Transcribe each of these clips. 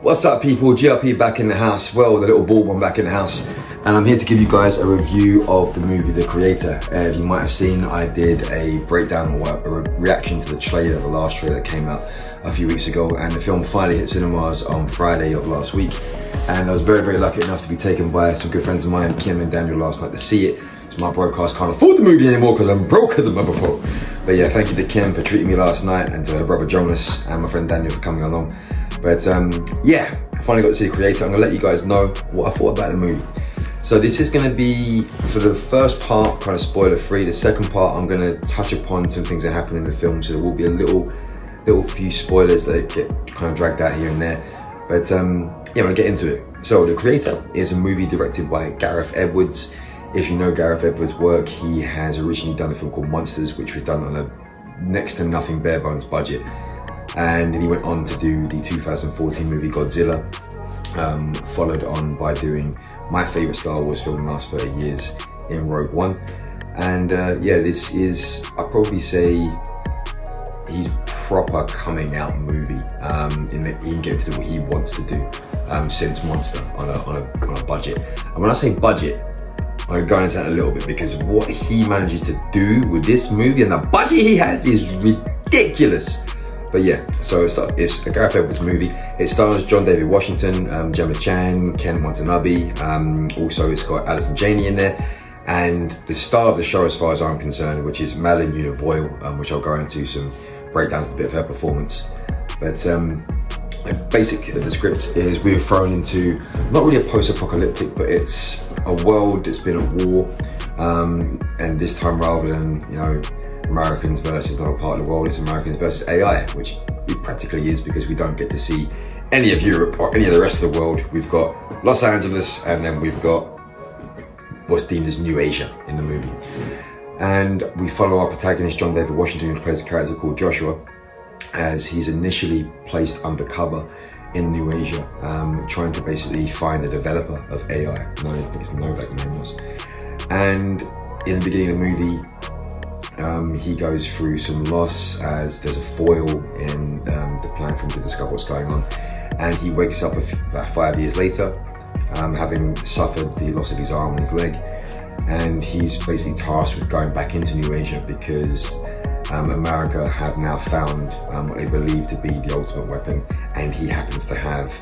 What's up people, GRP back in the house, well the little bald one back in the house, and I'm here to give you guys a review of the movie The Creator. If you might have seen, I did a breakdown or a reaction to the trailer, the last trailer that came out a few weeks ago, and the film finally hit cinemas on Friday of last week, and I was very lucky enough to be taken by some good friends of mine, Kim and Daniel, last night to see it. So my broadcast can't afford the movie anymore because I'm broke as a motherfucker. But yeah, thank you to Kim for treating me last night, and to her brother Jonas and my friend Daniel for coming along. But yeah, I finally got to see The Creator. I'm gonna let you guys know what I thought about the movie. So this is gonna be, for the first part, kind of spoiler free. The second part, I'm gonna touch upon some things that happen in the film, so there will be a little few spoilers that get kind of dragged out here and there. But yeah, I'm gonna get into it. So The Creator is a movie directed by Gareth Edwards. If you know Gareth Edwards' work, he has originally done a film called Monsters, which was done on a next to nothing bare bones budget. And then he went on to do the 2014 movie Godzilla, followed on by doing my favorite Star Wars film in the last 30 years in Rogue One. And yeah, this is, I'd probably say, his proper coming out movie, in that he can get to do what he wants to do since Monster on a budget. And when I say budget, I'm gonna go into that a little bit, because what he manages to do with this movie and the budget he has is ridiculous. But yeah, so it's a Gareth Edwards movie. It stars John David Washington, Gemma Chan, Ken Watanabe. Also, it's got Allison Janney in there, and the star of the show, as far as I'm concerned, which is Madeleine Yuna Voyles, which I'll go into some breakdowns a bit of her performance. But basically, the script is we're thrown into not really a post-apocalyptic, but it's a world that's been at war, and this time, rather than, you know, Americans versus another part of the world, it's Americans versus AI, which it practically is, because we don't get to see any of Europe or any of the rest of the world. We've got Los Angeles, and then we've got what's deemed as New Asia in the movie. And we follow our protagonist, John David Washington, who plays a character called Joshua, as he's initially placed undercover in New Asia, trying to basically find a developer of AI. I think it's Novak, the name was. And in the beginning of the movie, he goes through some loss, as there's a foil in the plan for him to discover what's going on, and he wakes up about 5 years later, having suffered the loss of his arm and his leg, and he's basically tasked with going back into New Asia, because America have now found what they believe to be the ultimate weapon, and he happens to have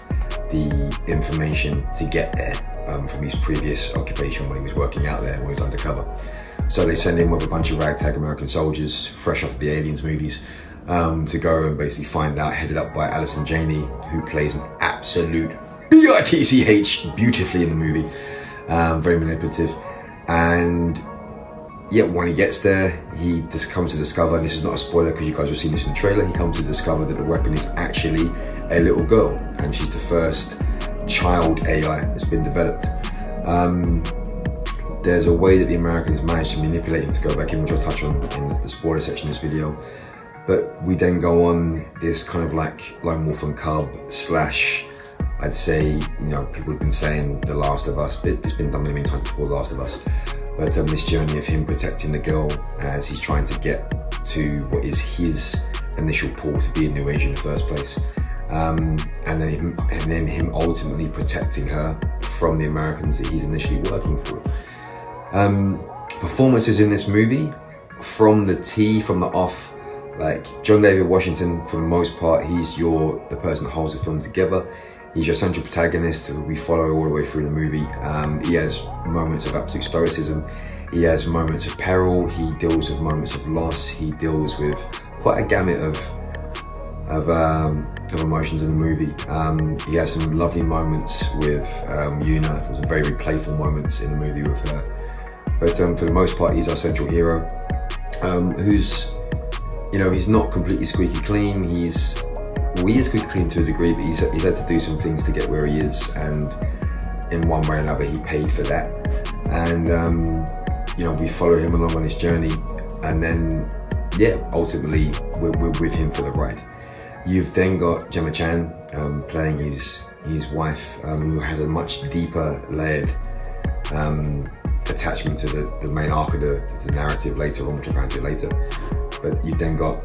the information to get there from his previous occupation when he was working out there, when he was undercover. So they send him with a bunch of ragtag American soldiers, fresh off of the Aliens movies, to go and basically find out, headed up by Allison Janney, who plays an absolute B-I-T-C-H beautifully in the movie, very manipulative. And yet when he gets there, he just comes to discover, and this is not a spoiler because you guys have seen this in the trailer, he comes to discover that the weapon is actually a little girl, and she's the first child AI that's been developed. There's a way that the Americans managed to manipulate him to go back in, which I'll touch on in the spoiler section of this video. But we then go on this kind of like Lone Wolf and Cub slash, I'd say, you know, people have been saying The Last of Us, but it's been done many times before The Last of Us. But this journey of him protecting the girl as he's trying to get to what is his initial pull to be in New Asia in the first place. And then him ultimately protecting her from the Americans that he's initially working for. Performances in this movie, from the off, like John David Washington, for the most part, he's the person that holds the film together. He's your central protagonist who we follow all the way through the movie. He has moments of absolute stoicism. He has moments of peril. He deals with moments of loss. He deals with quite a gamut of emotions in the movie. He has some lovely moments with Yuna. There's some very playful moments in the movie with her. But for the most part, he's our central hero, who's, you know, he's not completely squeaky clean. He is squeaky clean to a degree, but he's had to do some things to get where he is, and in one way or another, he paid for that. And you know, we follow him along on his journey, and then yeah, ultimately we're with him for the ride. You've then got Gemma Chan playing his wife, who has a much deeper layered attachment to the main arc of the narrative later on, which I'll go into later. But you've then got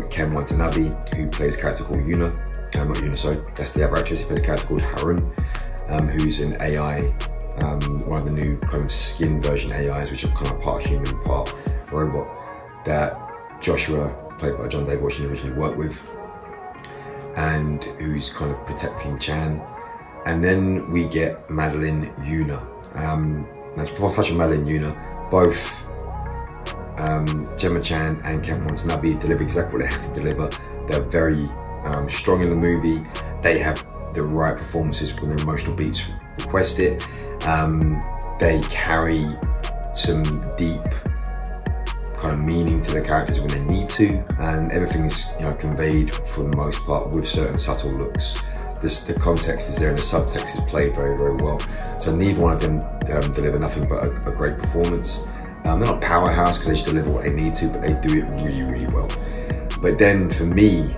Ken Watanabe, who plays a character called Yuna, not Yuna, sorry, that's the other actress. He plays a character called Harun, who's an AI, one of the new kind of skin version AIs, which are kind of part human, part robot, that Joshua, played by John David Washington, originally worked with, and who's kind of protecting Chan. And then we get Madeleine, Yuna. Now, before I touch on Madeleine, Yuna, both Gemma Chan and Kent Watanabe deliver exactly what they have to deliver. They're very strong in the movie. They have the right performances when their emotional beats request it. They carry some deep kind of meaning to the characters when they need to, and everything's, you know, conveyed for the most part with certain subtle looks. The context is there and the subtext is played very, very well. So neither one of them deliver nothing but a great performance. They're not powerhouse because they just deliver what they need to, but they do it really, really well. But then for me,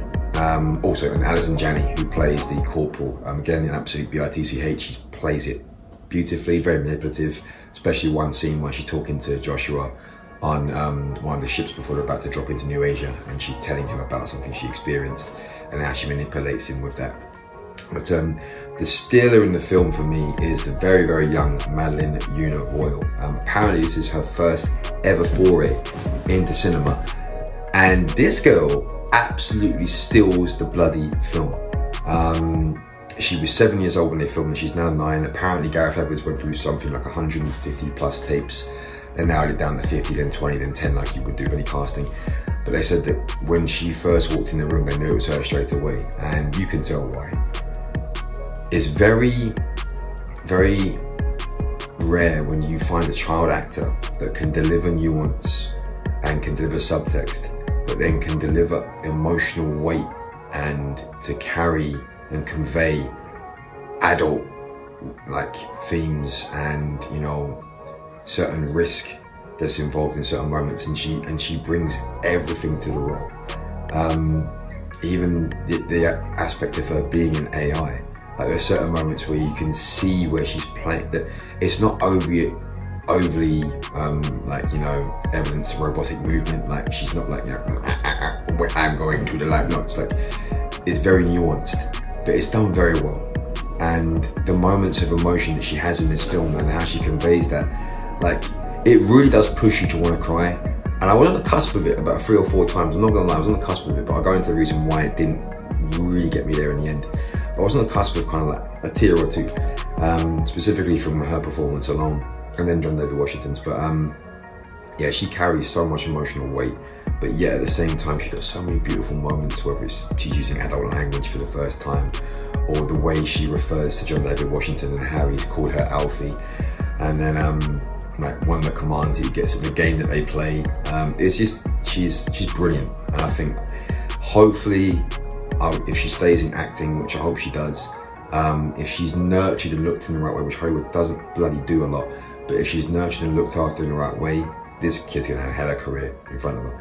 also, and Alison Janney, who plays the corporal, again, an absolute bitch, she plays it beautifully, very manipulative, especially one scene where she's talking to Joshua on one of the ships before they're about to drop into New Asia, and she's telling him about something she experienced and how she manipulates him with that. But the stealer in the film for me is the very, very young Madeleine Yuna Voyles. Apparently this is her first ever foray into cinema, and this girl absolutely steals the bloody film. She was 7 years old when they filmed it, she's now 9. Apparently Gareth Edwards went through something like 150 plus tapes. They narrowed it down to 50, then 20, then 10, like you would do any casting. But they said that when she first walked in the room, they knew it was her straight away, and you can tell why. It's very, very rare when you find a child actor that can deliver nuance and can deliver subtext, but then can deliver emotional weight and to carry and convey adult like themes and, you know, certain risk that's involved in certain moments, and she brings everything to the role. Even the aspect of her being an AI. Like there are certain moments where you can see where she's playing, that it's not overly like, you know, evidence of robotic movement. Like she's not like, you know, I'm going to the light. No, it's like, it's very nuanced, but it's done very well. And the moments of emotion that she has in this film and how she conveys that, like, it really does push you to want to cry. And I was on the cusp of it about 3 or 4 times. I'm not gonna lie, I was on the cusp of it, but I'll go into the reason why it didn't really get me there in the end. I was on the cusp of kind of like a tear or two, specifically from her performance alone, and then John David Washington's. But yeah, she carries so much emotional weight, but yet at the same time, she does so many beautiful moments, whether it's she's using adult language for the first time, or the way she refers to John David Washington and how he's called her Alfie. And then like one of the commands he gets in the game that they play, it's just, she's brilliant. And I think hopefully, if she stays in acting, which I hope she does, if she's nurtured and looked in the right way, which Hollywood doesn't bloody do a lot, but if she's nurtured and looked after in the right way, this kid's gonna have a hell of a career in front of her.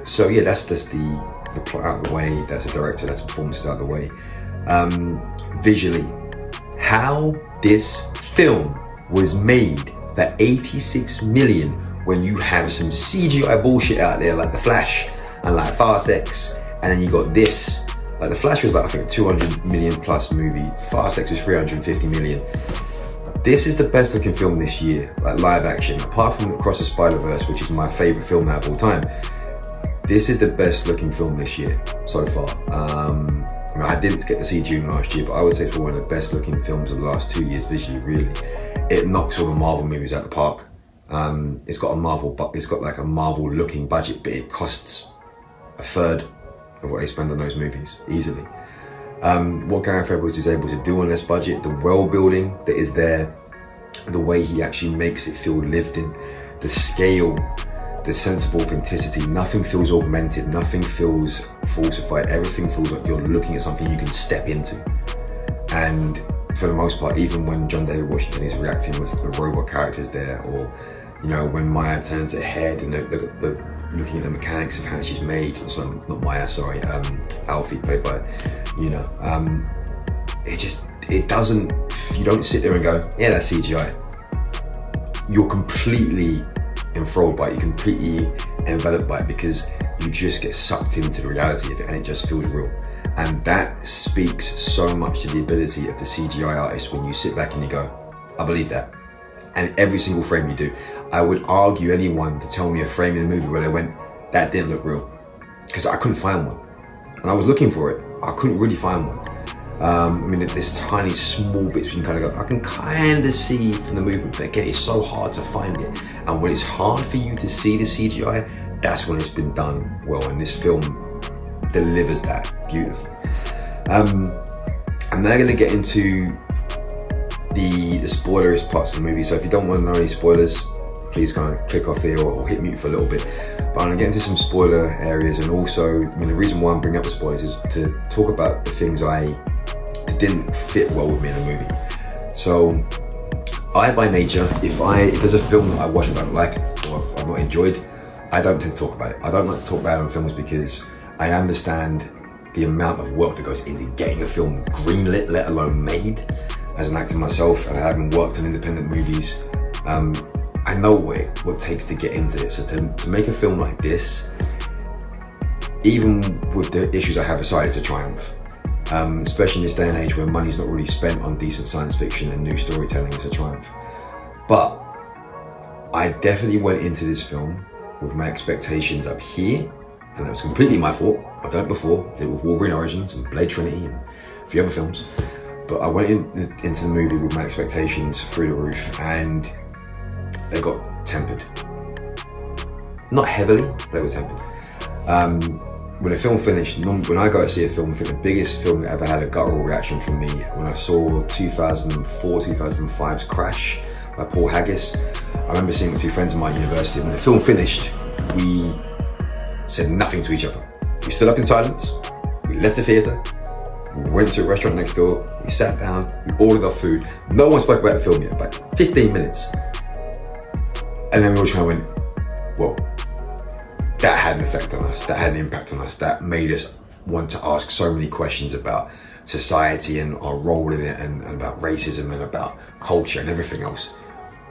So yeah, that's just the plot out of the way, that's the director, that's the performances out of the way. Visually, how this film was made for 86 million when you have some CGI bullshit out there like The Flash and like Fast X, and then you got this. Like The Flash was like, I think, a 200 million plus movie. Fast X was 350 million. This is the best looking film this year, like live action, apart from Across the Spider-Verse, which is my favorite film out of all time. This is the best looking film this year so far. I mean, I didn't get to see June last year, but I would say it's one of the best looking films of the last 2 years visually, really. It knocks all the Marvel movies out the park. It's got like a Marvel looking budget, but it costs a third of what they spend on those movies, easily. What Gareth Edwards is able to do on this budget, the world building that is there, the way he actually makes it feel lived in, the scale, the sense of authenticity, nothing feels augmented, nothing feels falsified, everything feels like you're looking at something you can step into. And for the most part, even when John David Washington is reacting with the robot characters there, or, you know, when Maya turns her head and the looking at the mechanics of how she's made, so not Maya, sorry, Alfie, played by Yuna, it doesn't, you don't sit there and go, yeah, that's CGI. You're completely enthralled by it, you're completely enveloped by it, because you just get sucked into the reality of it and it just feels real. And that speaks so much to the ability of the CGI artist when you sit back and you go, I believe that. And every single frame you do. I would argue anyone to tell me a frame in a movie where they went, that didn't look real. Because I couldn't find one. And I was looking for it. I couldn't really find one. I mean, there's tiny small bits you can kind of go, I can kind of see from the movement, but again, it's so hard to find it. And when it's hard for you to see the CGI, that's when it's been done well. And this film delivers that beautifully. I'm now going to get into the spoileriest parts of the movie. So if you don't want to know any spoilers, please kind of click off here or hit mute for a little bit. But I'm going to get into some spoiler areas, and also, I mean, the reason why I'm bringing up the spoilers is to talk about the things that didn't fit well with me in the movie. So, I by nature, if there's a film that I watch and don't like, or I've not enjoyed, I don't tend to talk about it. I don't like to talk about it on films because I understand the amount of work that goes into getting a film greenlit, let alone made. As an actor myself, and having worked on independent movies, I know what it takes to get into it. So to make a film like this, even with the issues I have aside, it's a triumph. Especially in this day and age where money's not really spent on decent science fiction and new storytelling, it's a triumph. But I definitely went into this film with my expectations up here, and it was completely my fault. I've done it before. I did it with Wolverine Origins and Blade Trinity and a few other films. But I went into the movie with my expectations through the roof, and they got tempered. Not heavily, but they were tempered. When the film finished, when I go to see a film, I think the biggest film that ever had a guttural reaction from me, when I saw 2004, 2005's Crash by Paul Haggis. I remember seeing it with two friends of mine at university. When the film finished, we said nothing to each other. We stood up in silence, we left the theater, we went to a restaurant next door, we sat down, we ordered our food. No one spoke about the film yet, about 15 minutes. And then we all kind of went, whoa, that had an effect on us, that had an impact on us, that made us want to ask so many questions about society and our role in it, and about racism and about culture and everything else.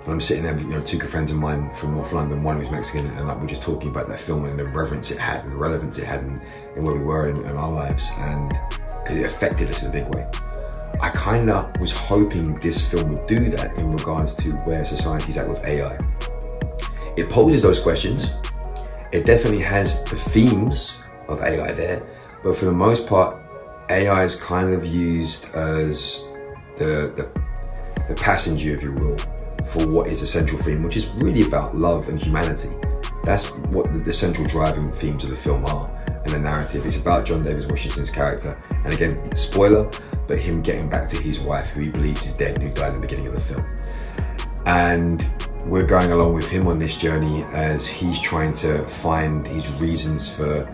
And I'm sitting there with, you know, two good friends of mine from North London, one who's Mexican, and like we're just talking about that film and the reverence it had and the relevance it had in where we were in our lives, and because it affected us in a big way. I kind of was hoping this film would do that in regards to where society's at with AI. It poses those questions. It definitely has the themes of AI there, but for the most part, AI is kind of used as the passenger, if you will, for what is a central theme, which is really about love and humanity. That's what the central driving themes of the film are, and the narrative. It's about John Davis Washington's character, and again, spoiler, but him getting back to his wife, who he believes is dead, who died in the beginning of the film. And we're going along with him on this journey as he's trying to find his reasons for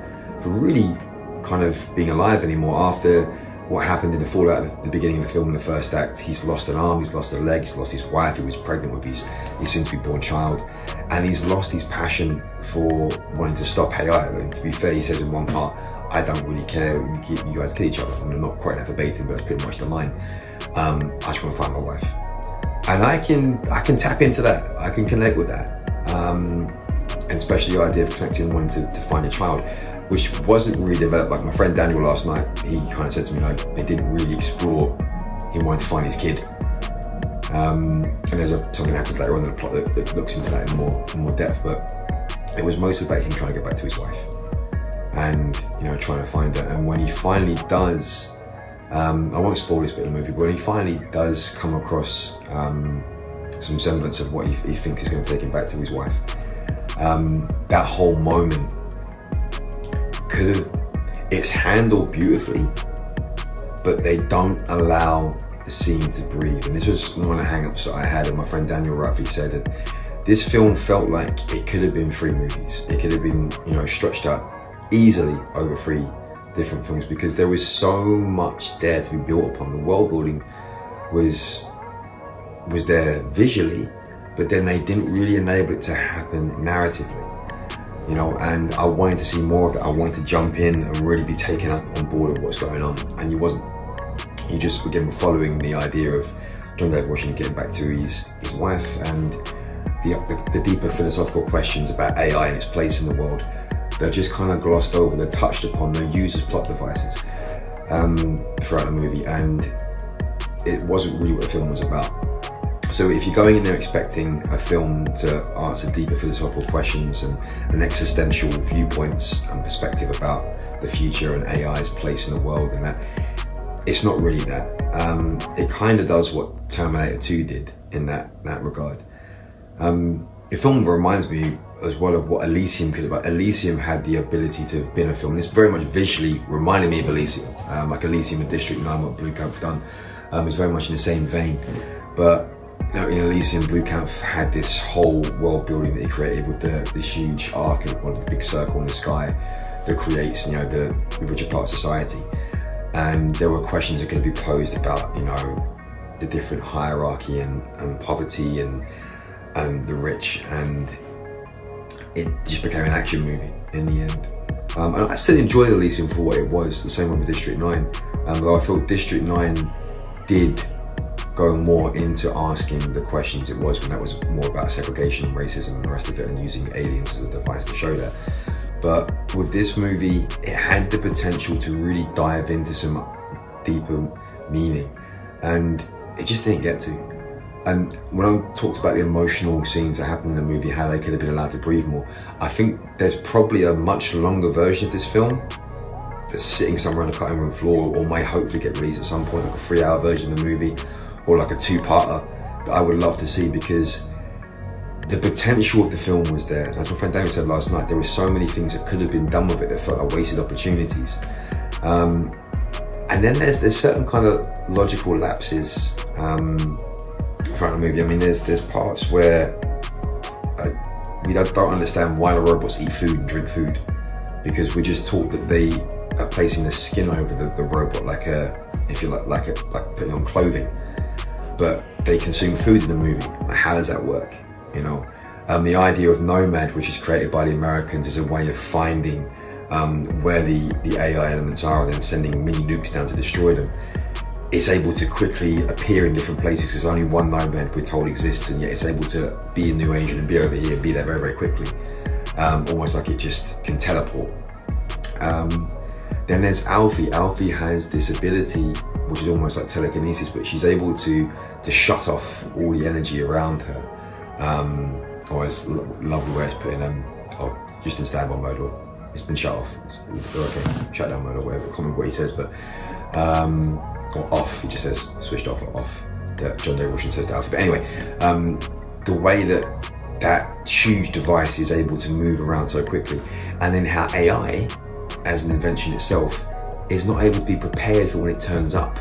really kind of being alive anymore after what happened in the fallout at the beginning of the film in the first act. He's lost an arm, he's lost a leg, he's lost his wife who was pregnant with his soon-to-be-born child, and he's lost his passion for wanting to stop AI. And to be fair, he says in one part, I don't really care, you guys kill each other. I'm not quite that verbatim, but that's pretty much the line. I just want to find my wife. And I can tap into that, I can connect with that. And especially the idea of connecting and wanting to find your child, which wasn't really developed. Like my friend Daniel last night, he kind of said to me, like, they didn't really explore him wanting to find his kid. And there's something that happens later on in the plot that looks into that in more depth, but it was mostly about him trying to get back to his wife and, you know, trying to find her. And when he finally does, I won't spoil this bit of the movie, but when he finally does come across some semblance of what he thinks is going to take him back to his wife, that whole moment it's handled beautifully, but they don't allow the scene to breathe. And this was one of the hang-ups that I had, and my friend Daniel rightly said that this film felt like it could have been 3 movies. It could have been, you know, stretched out easily over 3 different films, because there was so much there to be built upon. The world building was there visually, but then they didn't really enable it to happen narratively. You know, and I wanted to see more of that. I wanted to jump in and really be taken up on board of what's going on, and you wasn't. You just, again, were following the idea of John David Washington getting back to his wife, and the deeper philosophical questions about AI and its place in the world. They're just kind of glossed over, they're touched upon, they're used as plot devices. throughout the movie, and it wasn't really what the film was about. So if you're going in there expecting a film to answer deeper philosophical questions and existential viewpoints and perspective about the future and AI's place in the world, and that, it's not really that. It kind of does what Terminator 2 did in that regard. The film reminds me as well of what Elysium could have been. Elysium had the ability to have been a film, and it's very much visually reminded me of Elysium, like Elysium and District 9, what Blue Camp done. It's very much in the same vein, but you know, in Elysium, Blue Camp had this whole world building that he created with this huge arc of the big circle in the sky that creates, you know, the richer part of society. And there were questions that could be posed about, you know, the different hierarchy and poverty and the rich, and it just became an action movie in the end. And I still enjoyed Elysium for what it was, the same with District 9, though I felt District 9 did go more into asking the questions it was, when that was more about segregation and racism and the rest of it, and using aliens as a device to show that. But with this movie, it had the potential to really dive into some deeper meaning, and it just didn't get to. And when I talked about the emotional scenes that happened in the movie, how they could have been allowed to breathe more, I think there's probably a much longer version of this film that's sitting somewhere on the cutting room floor, or might hopefully get released at some point, like a 3-hour version of the movie, or like a 2-parter that I would love to see, because the potential of the film was there. And as my friend Damien said last night, there were so many things that could have been done with it that felt like wasted opportunities. And then there's certain kind of logical lapses throughout the movie. I mean, there's parts where we don't understand why the robots eat food and drink food, because we're just taught that they are placing the skin over the robot like if you like putting on clothing. But they consume food in the movie. How does that work? You know, the idea of Nomad, which is created by the Americans, is a way of finding where the AI elements are and then sending mini nukes down to destroy them. It's able to quickly appear in different places. There's only one Nomad we're told exists, and yet it's able to be in New Asian and be over here and be there very, very quickly. Almost like it just can teleport. Then there's Alfie. Alfie has this ability, which is almost like telekinesis, but she's able to shut off all the energy around her. Or it's lovely way it's put in, just in standby mode, or it's been shut off. It's okay, shut down mode or whatever. I can't remember what he says, but or off. He just says switched off or off. That John David Washington says to Alfie. But anyway, the way that huge device is able to move around so quickly, and then how AI, as an invention itself, is not able to be prepared for when it turns up.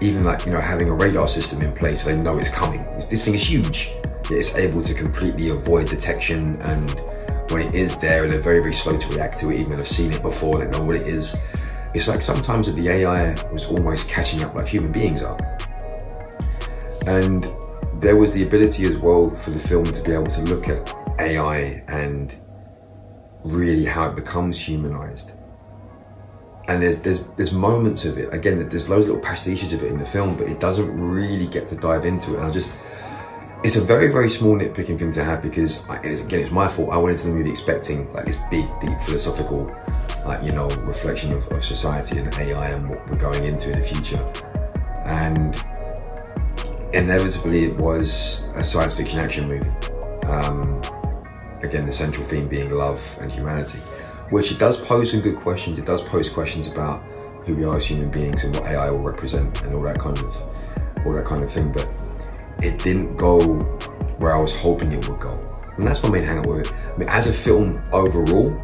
Even like, you know, having a radar system in place, so they know it's coming. This thing is huge, yet it's able to completely avoid detection, and when it is there, they're very, very slow to react to it, even though they've seen it before, they know what it is. It's like sometimes that the AI was almost catching up like human beings are. And there was the ability as well for the film to be able to look at AI and really how it becomes humanized. And there's moments of it, again, there's loads of little pastiches of it in the film, but it doesn't really get to dive into it. And it's a very, very small nitpicking thing to have, because it's my fault. I went into the movie expecting like this big, deep philosophical, like, you know, reflection of society and AI and what we're going into in the future. And inevitably it was a science fiction action movie. Again, the central theme being love and humanity, which it does pose some good questions. It does pose questions about who we are as human beings and what AI will represent and all that kind of thing. But it didn't go where I was hoping it would go, and that's my main hang up with it. I mean, as a film overall,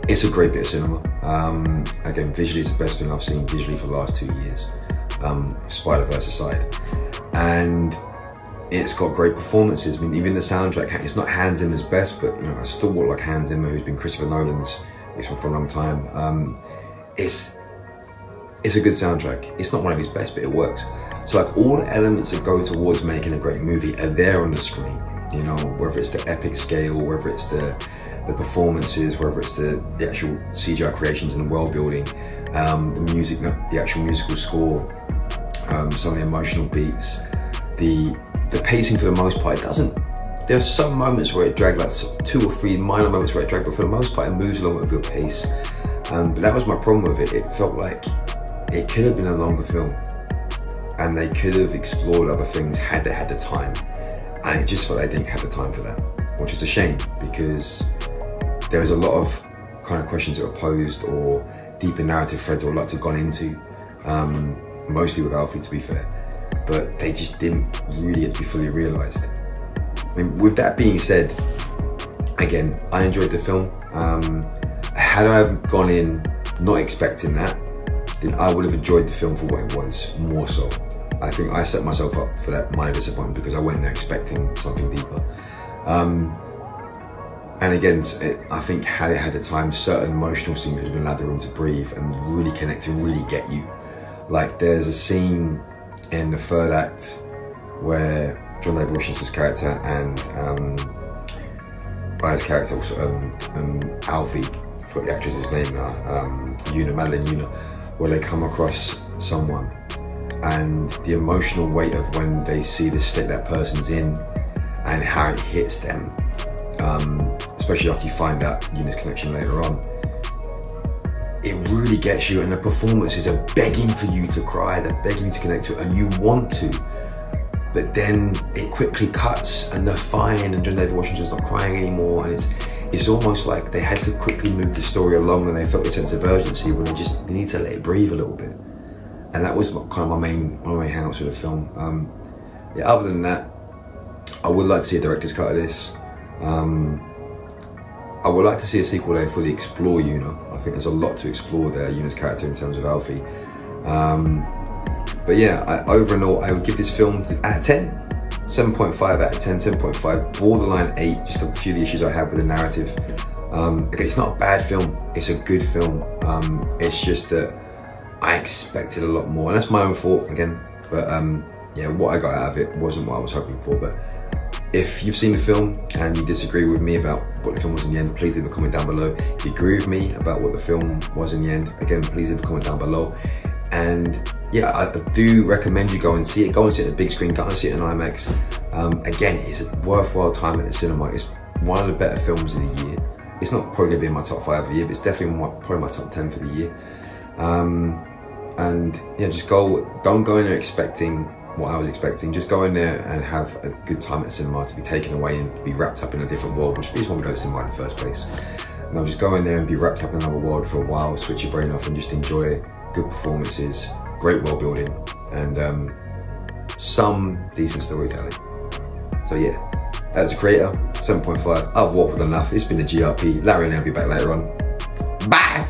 it's a great bit of cinema. Again, visually, it's the best thing I've seen visually for the last 2 years, Spider-Verse aside, and it's got great performances. I mean, even the soundtrack, it's not Hans Zimmer's best, but you know, a stalwart like Hans Zimmer, who's been Christopher Nolan's for a long time, it's a good soundtrack. It's not one of his best, but it works. So like all the elements that go towards making a great movie are there on the screen. You know, whether it's the epic scale, whether it's the performances, whether it's the actual CGI creations and the world building, the music, the actual musical score, some of the emotional beats, the pacing for the most part, it doesn't. There are some moments where it dragged, like 2 or 3 minor moments where it dragged, but for the most part it moves along at a good pace. But that was my problem with it. It felt like it could have been a longer film, and they could have explored other things had they had the time. And it just felt like they didn't have the time for that, which is a shame, because there was a lot of kind of questions that were posed, or deeper narrative threads or lots have gone into, mostly with Alfie, to be fair, but they just didn't really have to be fully realised. I mean, with that being said, again, I enjoyed the film. Had I gone in not expecting that, then I would have enjoyed the film for what it was, more so. I think I set myself up for that minor disappointment because I went there expecting something deeper. And again, I think had it had the time, certain emotional scenes would have been allowed the room to breathe and really connect and really get you. Like, there's a scene in the third act where John David Washington's character and his character, also, Alfie, I forgot the actress's name now, Yuna, Madeleine Yuna, where they come across someone, and the emotional weight of when they see the state that person's in and how it hits them, especially after you find out Yuna's connection later on, it really gets you, and the performances are begging for you to cry, they're begging you to connect to it, and you want to, but then it quickly cuts and they're fine, and John David Washington's not crying anymore, and it's almost like they had to quickly move the story along, and they felt a sense of urgency when they need to let it breathe a little bit. And that was kind of my main hang-ups with the film. Yeah, other than that, I would like to see a director's cut of this. I would like to see a sequel where they fully explore Yuna. I think there's a lot to explore there, Yuna's character in terms of Alfie. But yeah, over and all, I would give this film out of 10. 7.5 out of 10, 7.5, borderline 8, just a few of the issues I had with the narrative. Again, it's not a bad film, it's a good film. It's just that I expected a lot more, and that's my own fault again. But yeah, what I got out of it wasn't what I was hoping for. But if you've seen the film and you disagree with me about what the film was in the end, please leave a comment down below. If you agree with me about what the film was in the end, again, please leave a comment down below. And yeah, I do recommend you go and see it. Go and see it at the big screen, go and see it in IMAX. Again, it's a worthwhile time at the cinema. It's one of the better films of the year. It's not probably gonna be in my top 5 of the year, but it's definitely probably my top 10 for the year. And yeah, just don't go in there expecting what I was expecting. Just go in there and have a good time at the cinema, to be taken away and be wrapped up in a different world, which is why we go to cinema in the first place. No, just go in there and be wrapped up in another world for a while, switch your brain off, and just enjoy good performances, great world building, and some decent storytelling. So yeah, that's The Creator, 7.5. I've waffled enough. It's been the GRP. Larry and I'll be back later on. Bye!